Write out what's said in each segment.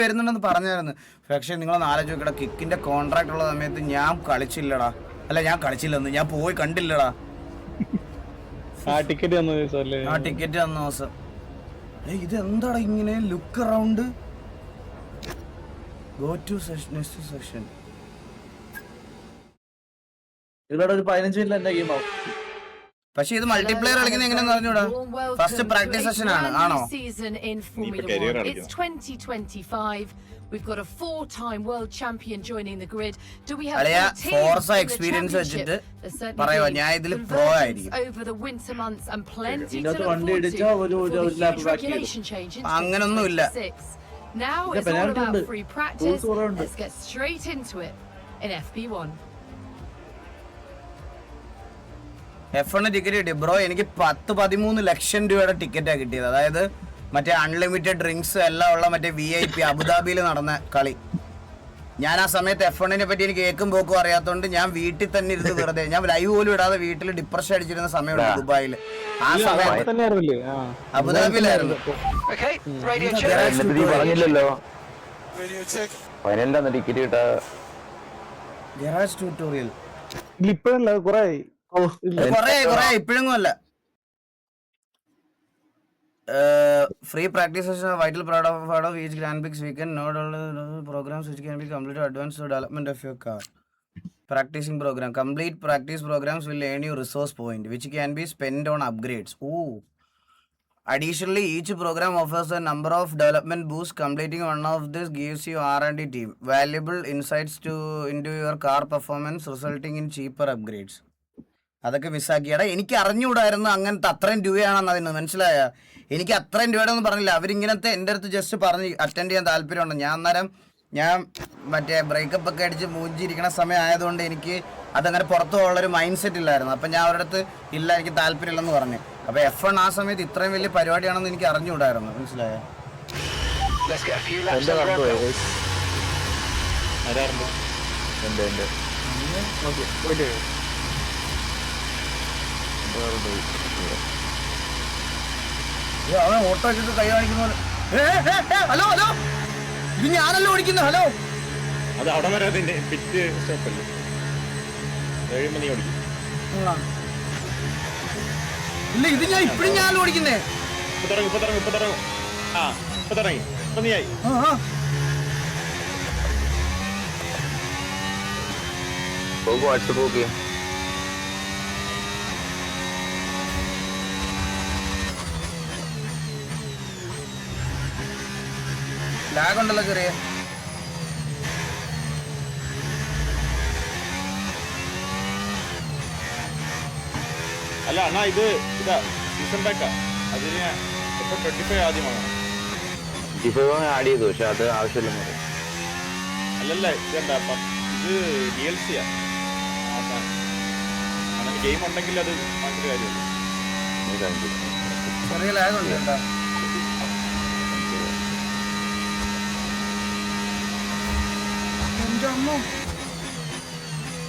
വരുന്നുണ്ടെന്ന് പറഞ്ഞായിരുന്നു. പക്ഷെ നിങ്ങളൊന്ന് ആലോചിച്ച് നോക്കടാ, കിക്കിന്റെ കോൺട്രാക്ട് ഉള്ള സമയത്ത് ഞാൻ കളിച്ചില്ലടാ. അല്ല, ഞാൻ കളിച്ചില്ലെന്ന്, ഞാൻ പോയി കണ്ടില്ലടാ. ടിക്കറ്റ് തന്ന ദിവസം ഇതെന്താടാ ഇങ്ങനെ? Look around, go to next session. ഇവിടെ ഒരു 15 മിനിറ്റ് എന്റെ ഗെയിം ആവും. പക്ഷെ ഇത് മൾട്ടിപ്ലെയർ കളിക്കുന്നത് എങ്ങനെയാന്ന് പറഞ്ഞൂടാ. ഫസ്റ്റ് പ്രാക്ടീസ് സെഷൻ ആണ്, ആണോ? We've got a 4-time world champion joining the grid. Do we have Forza experience വെച്ചിട്ട് പറയുവാ ഞാൻ ഇതിൽ പ്രോ ആയിരിക്കും. over the winter months and plenty to ഇതിനകത്ത് look വണ്ടി forward ഇടിച്ചാ to ഒരു ലാപ്പ് ബാക്കി regulation change in അങ്ങനൊന്നുമില്ല. 2026. Now it's all about free practice. Let's get straight into it in FP1. F1 ticket കിട്ടി ബ്രോ. എനിക്ക് 10-13 ലക്ഷം രൂപയുടെ ടിക്കറ്റാണ് കിട്ടിയത്. അതായത് മറ്റേ അൺലിമിറ്റഡ് ഡ്രിങ്ക്സ് എല്ലാം ഉള്ള മറ്റേ VIP അബുദാബിയിൽ നടന്ന കളി. ഞാൻ ആ സമയത്ത് F1 പറ്റി എനിക്ക് കേൾക്കും പോക്കും അറിയാത്തതുകൊണ്ട് ഞാൻ വീട്ടിൽ തന്നെ ഇരുന്ന് വെറുതെ, ഞാൻ ലൈവ് പോലും ഇടാതെ വീട്ടിൽ ഡിപ്രഷൻ അടിച്ചിരുന്ന സമയമുണ്ട് ദുബായിൽ. ആ സമയത്ത് അബുദാബിയിലായിരുന്നു. ഗരാജ് ട്യൂട്ടോറിയൽ കൊറേ ഇപ്പോഴൊന്നും അല്ല. Free practice session are vital part of each Grand Prix weekend. Not all programs which can be completed advanced development of your car. Practicing program. Complete practice programs will earn you resource point, which can be spent on upgrades. Ooh. Additionally, each program offers a number of development boosts. Completing one of this gives you R&D team valuable insights into your car performance, resulting in cheaper upgrades. അതൊക്കെ മിസ്സാക്കിയാടാ. എനിക്ക് അറിഞ്ഞുകൂടായിരുന്നു അങ്ങനത്തെ അത്രയും രൂപയാണെന്ന്. അതിന് മനസ്സിലായ? എനിക്ക് അത്രയും രൂപയുടെ ഒന്നും പറഞ്ഞില്ല. അവരിങ്ങനത്തെ എൻ്റെ അടുത്ത് ജസ്റ്റ് പറഞ്ഞ് അറ്റൻഡ് ചെയ്യാൻ താല്പര്യമുണ്ട്. ഞാൻ മറ്റേ ബ്രേക്കപ്പ് ഒക്കെ അടിച്ച് മൂഞ്ചിരിക്കണ സമയം ആയതുകൊണ്ട് എനിക്ക് അതങ്ങനെ പുറത്തു പോകാനുള്ളൊരു മൈൻഡ് സെറ്റ് ഇല്ലായിരുന്നു. അപ്പം ഞാൻ അവരുടെ അടുത്ത് ഇല്ല, എനിക്ക് താല്പര്യമില്ലെന്ന് പറഞ്ഞു. അപ്പോൾ F1 ആ സമയത്ത് ഇത്രയും വലിയ പരിപാടിയാണെന്ന് എനിക്ക് അറിഞ്ഞുകൂടായിരുന്നു. മനസ്സിലായ? അവൻ ഓട്ടോ വെച്ചിട്ട് കൈ കാണിക്കുന്ന പോലെ. ഹലോ ഹലോ, ഇത് ഞാനല്ലോ ഓടിക്കുന്നത്. ഹലോ, അത് അവിടെ വരെ പിറ്റ് സ്റ്റോപ്പല്ലേ, 7 മണി ഓടിക്കും. ഇല്ല, ഇത് ഞാൻ ഇപ്പഴും ഞാനല്ലോ ഓടിക്കുന്നേ. ഇപ്പൊ തുടങ്ങി. നീയായി വാട്സപ്പ്. ലാഗ് ഉണ്ടല്ലോ ചെറിയ. അല്ല അണ്ണാ, ഇതാ സീസൺ ബാക്കാ. അതിന് 25 ആദ്യമാണ്. 25 ആഡ് ചെയ്തു, പക്ഷെ അത് ആവശ്യമില്ല. അല്ലല്ല, ഇതെന്താ ഇത് DLC ആ. അങ്ങനെ ഗെയിം ഉണ്ടെങ്കിൽ അത് ഭയങ്കര കാര്യമാണ്. ചെറിയ ലാഗ് ഉണ്ട് കേട്ടോ.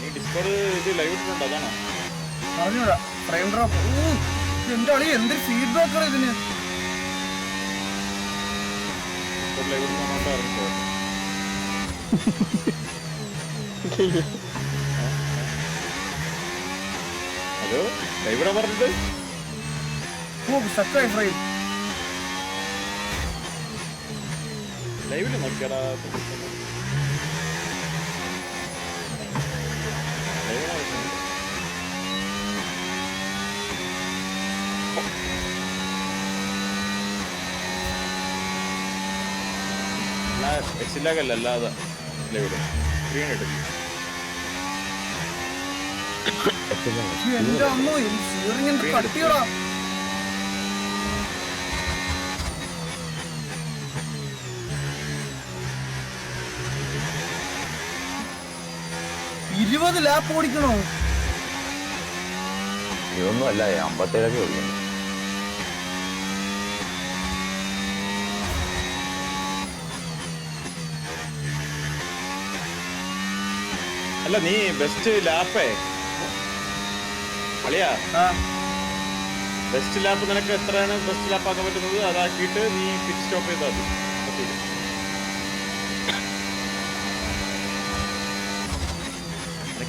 നീ ഡിസ്കോഡ് ഇത് ലൈവ് ഇട്ടിട്ടുണ്ടോ? അതാണോ? പറഞ്ഞൂടാ. Frame drop. എന്റെ കളി എന്തൊരു ഫീഡ്ബാക്ക് ആണ് ഇതിന്. ലൈവ് ഹലോ, ലൈവ് പറഞ്ഞിട്ട് സക്കായി ഫ്രെയിം ലൈവില് നോക്കിയാടാ. എക്സിലാകല്ല, അല്ലാതെ ലൈവില് സ്ക്രീൻ എടുക്കും. എന്റെ അമ്മോ, ഇങ്ങനത്തെ കട്ടിയോടാ. ഇരുപത് ലാപ്പ് ഓടിക്കണോ? ഇതൊന്നും അല്ല, 57 ഓടിക്കുന്നു. അല്ല, നീ ബെസ്റ്റ് ലാപ്പേ അളിയാ, ബെസ്റ്റ് ലാപ്പ് നിനക്ക് എത്രയാണ് ബെസ്റ്റ് ലാപ്പ് ആക്കാൻ പറ്റുന്നത് അതാക്കിയിട്ട് നീ പിറ്റ് സ്റ്റോപ്പ് ചെയ്താൽ മതി.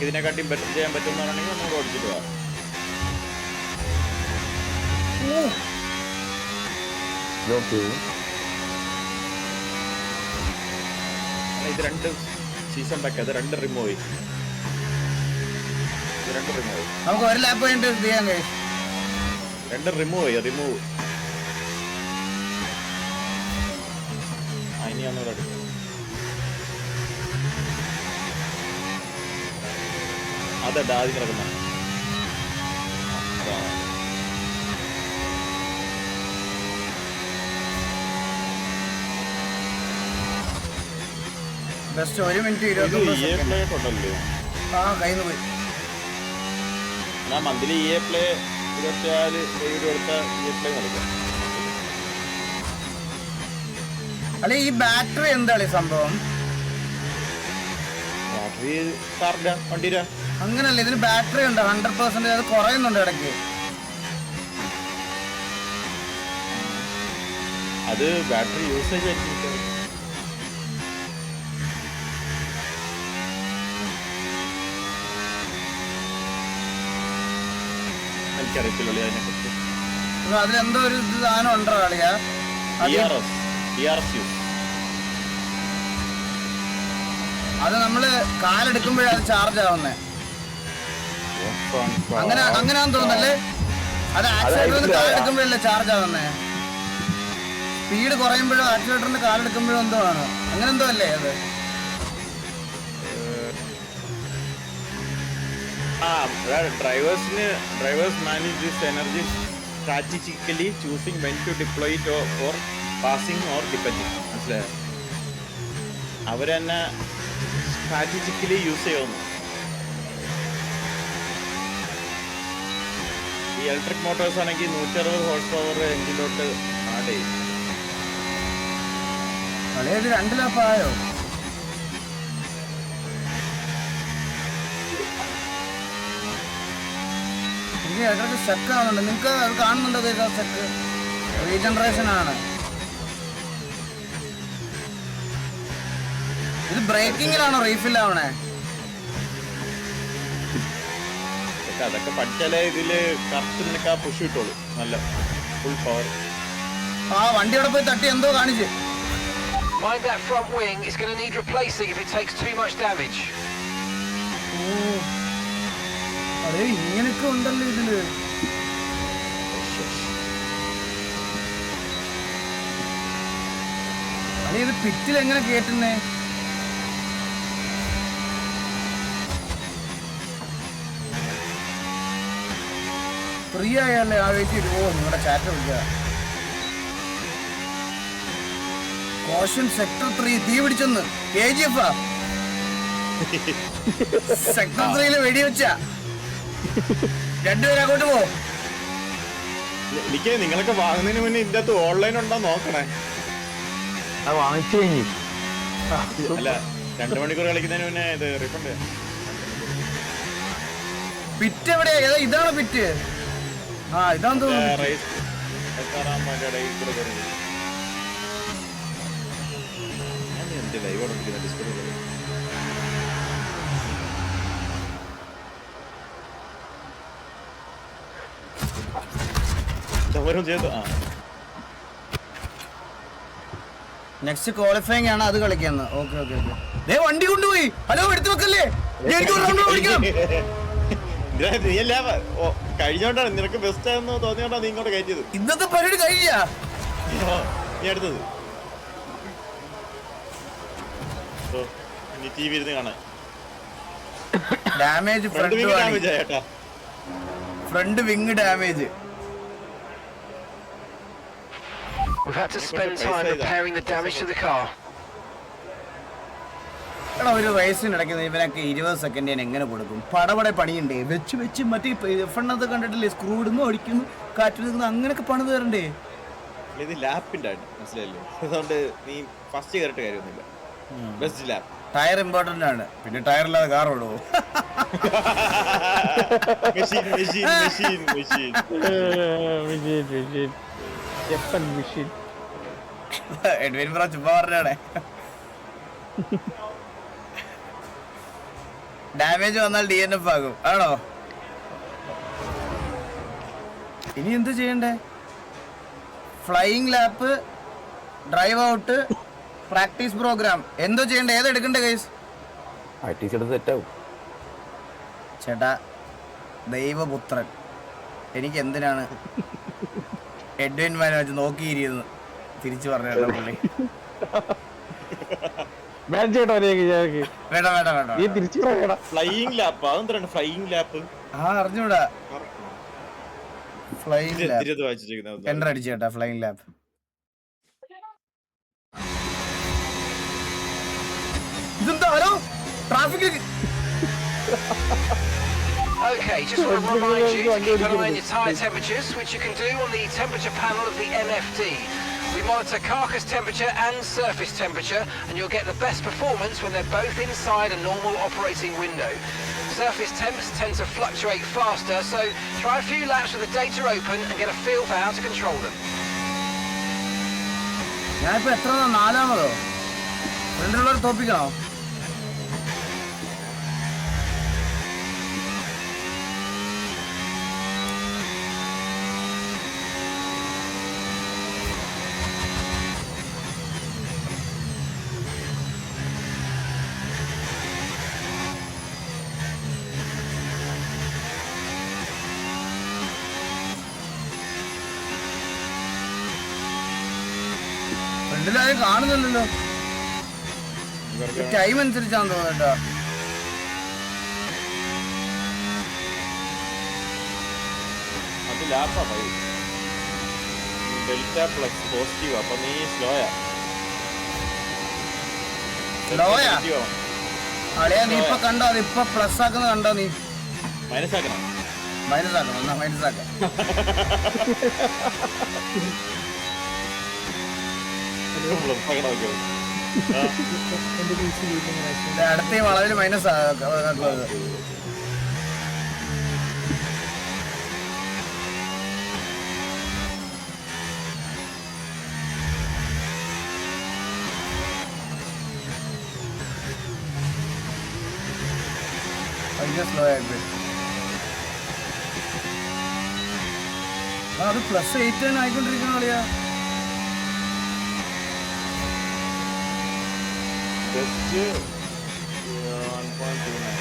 ഇതിനെക്കാട്ടി ബെറ്റർ ചെയ്യാൻ പറ്റുമെന്നാണെങ്കിൽ ഒന്നുകൂടെ ഓടിച്ചിട്ട് പോവാം. ഇത് 2 സീസൺ പാക്ക്, അത് 2 റിമൂവ് ചെയ്യും. നമുക്ക് ഒരു ലാപ്പ് കഴിഞ്ഞിട്ട് ചെയ്യാൻ കഴിയും. 2 റിമൂവ് റിമൂവ്. ഇനി ഒന്നുകൂടെ എടുക്കും. അതെടാ ആദ്യം കിടക്കുന്ന ബെസ്റ്റ് 1 മിനിറ്റ് 29 സെക്കൻഡ്. ഉണ്ടല്ലോ കയ്യിൽ നിന്ന് പോയി. ഞാൻ മന്ത്ലി EA പ്ലേ 24 കൊടുത്ത EA പ്ലേ കളിക്കാം. അല്ലെ ഈ ബാറ്ററി എന്താണ് സംഭവം? ബാറ്ററി കാറിന്റെ വണ്ടിയില അങ്ങനല്ല, ഇതിന് ബാറ്ററി ഉണ്ട് 100%. അത് കുറയുന്നുണ്ട് ഇടയ്ക്ക്. അത് ബാറ്ററി യൂസേജ് ആയിരിക്കും. എനിക്കറിയത്തില്ല അതിനെക്കുറിച്ച്. അതിലെന്തോ ഒരു സാധനം ഉണ്ടോ കളിയാ? അത് നമ്മള് കാലെടുക്കുമ്പോഴേ അത് ചാർജ് ആവുന്നേ. അങ്ങനെയാന്ന് തോന്നുന്നല്ലേ? അത് ആക്സിലേറ്ററിന് കാലെടുക്കുമ്പോഴല്ലേ ചാർജ് ആവുന്നേ. സ്പീഡ് കുറയുമ്പോഴോ ആക്സിലേറ്ററിന് കാലെടുക്കുമ്പോഴോ എന്തോ ആണ്, അങ്ങനെ എന്തോ അല്ലേ അത്? Drivers manage this energy strategically, choosing when to deploy it for passing or depending. മനസ്സിലായോ? അവർ തന്നെ സ്ട്രാറ്റജിക്കലി യൂസ് ചെയ്യുന്നു. ഈ ഇലക്ട്രിക് മോട്ടോഴ്സ് ആണെങ്കിൽ 160 ഹോഴ്സ് പവർ എഞ്ചിലോട്ട് ആഡ് ചെയ്യും. ഇത് 2 ലാപ്പ് ആയോ? എനിക്ക് ഇടയ്ക്ക് സ്റ്റക്ക് ആവുന്നുണ്ട്. നിങ്ങൾക്ക് അത് കാണുന്നുണ്ടോ? സ്റ്റക്ക് റീജനറേഷൻ ആണ്. ഇത് ബ്രേക്കിങ്ങിലാണോ റീഫിൽ ആവണേ? അതൊക്കെ പഠിച്ചാലേ ഇതില് കറക്റ്റ് നിനക്ക് ആ പുഷ് കിട്ടുള്ളൂ. നല്ല ഫുൾ പവർ. വണ്ടി അവിടെ പോയി തട്ടി എന്തോ കാണിച്ച്. Mind that front wing, it's going to need replacing if it takes too much damage. അതെ, ഇങ്ങനൊക്കെ ഉണ്ടല്ലോ ഇതില്. അതെ, ഇത് പിറ്റിൽ എങ്ങനെ കേട്ടുന്നേ? ഫ്രീ ആയല്ലേ ആവേശം. നിങ്ങളുടെ ചാറ്റ് വിളിക്കുക. കോഷൻ സെക്ടർ 3 തീ പിടിച്ചെന്ന്. KGF സെക്ടർ 3 വെടിവെച്ച 2 പേര് അങ്ങോട്ട് പോ. എനിക്ക് നിങ്ങളൊക്കെ വാങ്ങുന്നതിന് മുന്നേ ഇതിന്റെ അകത്ത് ഓൺലൈൻ ഉണ്ടോ നോക്കണേ. വാങ്ങിച്ചു കഴിഞ്ഞു. അല്ല 2 മണിക്കൂർ കളിക്കുന്നതിന് മുന്നേ ഇത് റീഫണ്ട്. പിറ്റ് എവിടെയാ? ഇതാണ് പിറ്റ്. ഇതാന്ന് തോന്നുന്നു. നെക്സ്റ്റ് ക്വാളിഫയിങ് ആണ്, അത് കളിക്കാന്ന്. Okay okay okay. ദേ വണ്ടി കൊണ്ടുപോയി. ഹലോ, എടുത്തു വെക്കല്ലേ? എനിക്ക് ഒരു റൗണ്ട് ഓടിക്കണം. കഴിഞ്ഞോണ്ടാണ് നിനക്ക് ബെസ്റ്റ് ആണെന്ന് തോന്നിയോണ്ടാ നീ ഇങ്ങോട്ട് കയറ്റിയത്. ഇന്നത്തെ പരിപാടി കഴിഞ്ഞാ നീ അടുത്തത് TV ഇരുന്ന് കാണാൻ. Damage front wing damage. We've had to spend time repairing the damage to the car. എടാ, ഒരു റേസിനിടയ്ക്ക് ഇവനൊക്കെ 20 സെക്കൻഡ് ഞാൻ എങ്ങനെ കൊടുക്കും? പടപടെ പണിയുണ്ടേ. വെച്ച് വെച്ച് മറ്റേ ഫണ്ണത്ത് കണ്ടിട്ടില്ലേ? സ്ക്രൂ ഇടുന്നു, അടിക്കുന്നു, കാറ്റ് നിൽക്കുന്നു, അങ്ങനെയൊക്കെ പണിത് തരണ്ടേ? ഇത് ലാപ്പിന്റെ ആണ്, മനസ്സിലായില്ലേ? അതുകൊണ്ട് നീ ഫസ്റ്റ് കയറിട്ട് കാര്യമൊന്നുമില്ല. Best lap. ടയർ ഇമ്പോർട്ടന്റ് ആണ്. പിന്നെ ടയർ ഇല്ലാതെ കാർ ഓടുമോ? എഡ്വിൻ ബ്രോ ചുമ്മാ പറഞ്ഞാണേ. ഡാമേജ് വന്നാൽ DNF ആകും ആണോ? ഇനി എന്ത് ചെയ്യണ്ടേ? Flying lap, drive out, practice program എന്തോ ചെയ്യണ്ടേ? ഏതെടുക്കണ്ടേ ഗൈസ്? സെറ്റാവും ചേട്ടാ ദൈവപുത്രൻ, എനിക്ക് എന്തിനാണ് എഡ്വിൻ മാനെ വെച്ച് നോക്കിയിരിക്കുന്നത്? തിരിച്ചു പറഞ്ഞോ പുള്ളി. വേണ്ട വേണ്ട വേണ്ട. ഫ്ലൈയിങ് ലാപ്പ് അതെന്താണ് ഫ്ലൈയിങ് ലാപ്പ്? അറിഞ്ഞൂടാ. ഫ്ലൈയിങ് ലാപ്പ് വായിച്ചിരിക്കുന്നത് എൻ്റർ അടിച്ചു ചേട്ടാ. ഫ്ലൈയിങ് ലാപ്പ് ഇതെന്താ? Hello traffic. Okay, just want to remind you to keep an eye on your tyre temperatures, which you can do on the temperature panel of the MFD. We monitor carcass temperature and surface temperature, and you'll get the best performance when they're both inside a normal operating window. Surface temps tend to fluctuate faster, so try a few laps with the data open and get a feel for how to control them. ഞാനിപ്പോ എത്ര നാലാമതോ? ഫ്രണ്ടിലുള്ളവർ തോപ്പിക്കണോ? ഫ്രണ്ടിലാരും കാണുന്നില്ലല്ലോ. Time അനുസരിച്ചാന്ന് തോന്നുന്നുട്ടോ. അത് ലാപ്പാ delta plus positive. അപ്പൊ നീ സ്ലോയാ. സ്ലോയാ അളിയാ? നീ ഇപ്പൊ കണ്ടോ? അത് ഇപ്പൊ പ്ലസ് ആക്കുന്നത് കണ്ടോ? നീ മൈനസ് ആക്കണം. മൈനസ് ആക്കണം. എന്നാ മൈനസ് ആക്കാം. അടുത്ത വളവില് മൈനസ് ആക്കുന്നത്. സ്ലോ ആയിട്ട് അത് +8 തന്നെ ആയിക്കൊണ്ടിരിക്കുന്ന കളിയാ. ജസ്റ്റ് 1.29.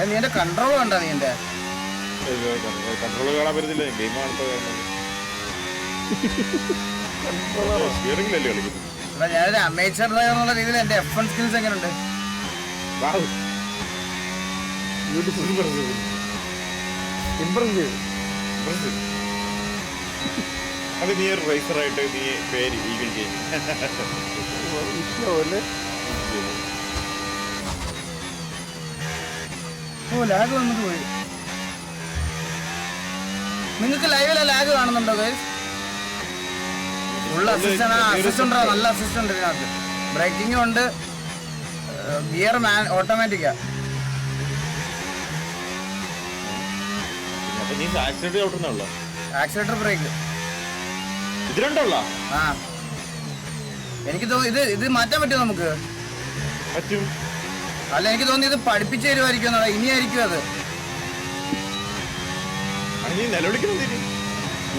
നീ എന്റെ കൺട്രോൾ കണ്ടാ? നീ എന്റെ കൺട്രോൾ കാണാൻ പറ്റത്തില്ല. ഗെയിം കാണുമ്പോ സ്റ്റിയറിംഗിലല്ലേ കളിക്കുന്നത്. ഞാനൊരു അമേച്ചർ ഡ്രൈവർ എന്നുള്ള രീതിയിൽ എന്റെ F1 സ്കിൽസ് എങ്ങനെയുണ്ട്? അത് നീ ഒരു റേസറായിട്ട് നീ പേര് ഈഗിൾ ചെയ്യും. ഓ ലാഗ് വന്നിട്ട് പോയി. നിങ്ങൾക്ക് ലൈവിലെ ലാഗ് കാണുന്നുണ്ടോ ഗൈസ്? ഫുൾ അസിസ്റ്റന്റ് നല്ല അസിസ്റ്റന്റ് ഇതിനകത്ത്. ബ്രേക്കിംഗും ഉണ്ട്, ഗിയർ ഓട്ടോമാറ്റിക്കാ. ആക്സിലേറ്റർ ബ്രേക്ക് ഇതിലുണ്ടല്ലോ. ആ എനിക്ക് തോന്നി ഇത് മാറ്റാൻ പറ്റുമോ നമുക്ക്? പറ്റും. അല്ല എനിക്ക് തോന്നി ഇത് പഠിപ്പിച്ചു തരുമായിരിക്കും എന്നാ. ഇനിയായിരിക്കും അത്.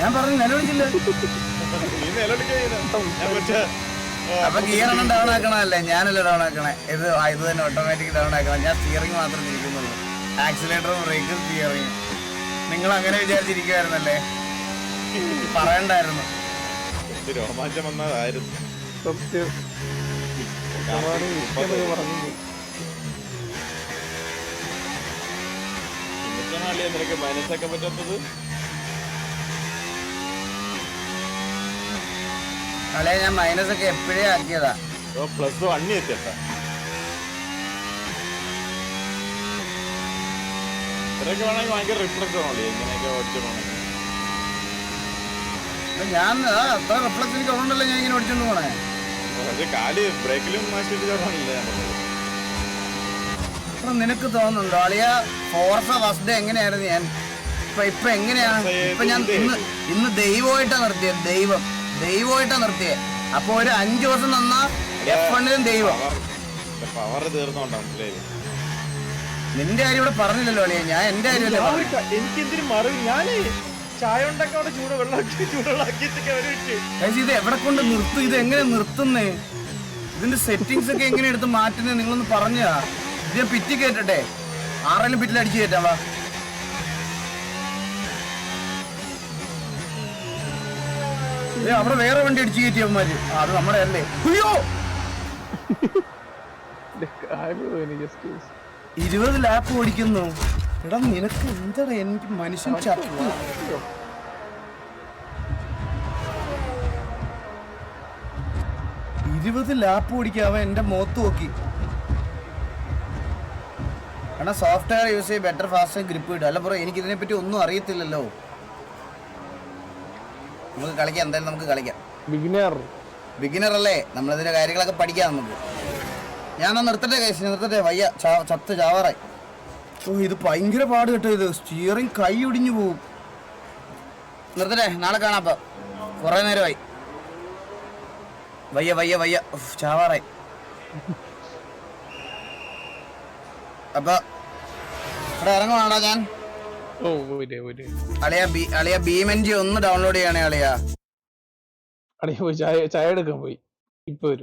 ഞാൻ പറഞ്ഞു നിലവിളിച്ചില്ല. അപ്പൊ ഗിയർ ഒന്നും ഡൗൺ ആക്കണല്ലേ? ഞാനല്ല ഡൗൺ ആക്കണേ. ഇത് തന്നെ ഓട്ടോമാറ്റിക് ഡൗൺ ആക്കണം. ഞാൻ സ്റ്റിയറിംഗ് മാത്രം തിരിക്കുന്നുള്ളൂ. ആക്സിലേറ്ററും ബ്രേക്കും സ്റ്റിയറിംഗ്. നിങ്ങൾ അങ്ങനെ വിചാരിച്ചിരിക്കുവായിരുന്നല്ലേ? പറയണ്ടായിരുന്നു. രോമാഞ്ചം വന്നതായിരുന്നു. നിനക്ക് മനസ്സാക്കാൻ പറ്റാത്തത് അല്ലെ? ഞാൻ മൈനസ് ഒക്കെ എപ്പോഴേ ആക്കിയതാ. +1 എത്തിയട്ടാ. ഇത്രയൊക്കെ വേണമെങ്കിൽ ഭയങ്കര റിഫ്ലക്സ് ആണല്ലേ ഇങ്ങനെയൊക്കെ ഓടിച്ചോണെങ്കിൽ. ഞാൻ അത്ര റിഫ്ലക്സ് എനിക്ക് ഉണ്ടല്ലോ. ഞാൻ ഇങ്ങനെ ഓടിച്ചോണ്ട് പോണേ. കാല് ബ്രേക്കിലും മാറ്റിട്ട് ചോടാണല്ലേ ഞാൻ പറഞ്ഞത്. അപ്പൊ നിനക്ക് തോന്നുന്നുണ്ടോ അളിയ ഫോർസ ഫസ്റ്റ് എങ്ങനെയായിരുന്നു ഞാൻ ഇപ്പൊ എങ്ങനെയാണ് ഇപ്പൊ ഞാൻ ഇന്ന് ദൈവമായിട്ടാ നിർത്തിയത് ദൈവമായിട്ടാ നിർത്തിയത് അപ്പൊ ഒരു 5 ദിവസം തന്നാ F1-ലും ദൈവം പവർ തീർന്നോണ്ടാ മനസ്സിലായത്. നിന്റെ കാര്യം ഇവിടെ പറഞ്ഞില്ലല്ലോ അളിയ ഞാൻ എന്റെ കാര്യമല്ലേ പറഞ്ഞു എനിക്ക് എന്തിനു മറവി ഞാന് ചായ ഉണ്ടാക്കി അവിടെ ചൂടുവെള്ളാക്കിയിട്ടൊക്കെ അവര് വെച്ച് ഗൈസ്, ഇത് എവിടെ കൊണ്ട് നിർത്തും ഇത് എങ്ങനെ നിർത്തുന്നേ ഇതിന്റെ സെറ്റിങ്സ് ഒക്കെ എങ്ങനെ എടുത്ത് മാറ്റുന്നേ നിങ്ങളൊന്ന് പറഞ്ഞാ ഇത് ഞാൻ പിറ്റി കേട്ടട്ടെ ആരെങ്കിലും പിറ്റിൽ അടിച്ചു കയറ്റാം വാ അവിടെ വേറെ വണ്ടി അടിച്ചു കയറ്റിയവന്മാര് അത് നമ്മുടെ അല്ലേ അയ്യോ 20 ലാപ്പ് ഓടിക്കുന്നു എടാ നിനക്ക് എന്താണ് എനിക്ക് മനുഷ്യൻ ചത്തു 20 ലാപ്പ് ഓടിക്കാവൻ എന്റെ മുഖത്ത് നോക്കി കാരണം സോഫ്റ്റ്വെയർ യൂസ് ചെയ്ത് ബെറ്റർ ഫാസ്റ്റ് ഗ്രിപ്പ് കിട്ടും അല്ല ബ്രോ എനിക്ക് ഇതിനെ പറ്റി ഒന്നും അറിയത്തില്ലല്ലോ നമുക്ക് കളിക്കാം എന്തായാലും നമുക്ക് കളിക്കാം ബിഗിനർ അല്ലേ നമ്മളിതിന്റെ കാര്യങ്ങളൊക്കെ പഠിക്കാം നമുക്ക് ഞാനൊന്ന് നിർത്തട്ടെ കേസ് നിർത്തട്ടെ വയ്യ ചത്ത് ചാവാറായി ഓ ഇത് ഭയങ്കര പാട് കേട്ടോ ഇത് സ്റ്റിയറിംഗ് കൈ ഒടിഞ്ഞു പോവും നിർത്തട്ടെ നാളെ കാണാം അപ്പൊ കുറെ നേരമായി വയ്യ വയ്യ വയ്യ ചാവാറായി അപ്പൊ ഇവിടെ ഇറങ്ങുവാണോ ഞാൻ അളിയ BeamNG ഒന്ന് ഡൗൺലോഡ് ചെയ്യണേ അളിയ ചായ എടുക്കാൻ പോയി ഇപ്പൊ വരും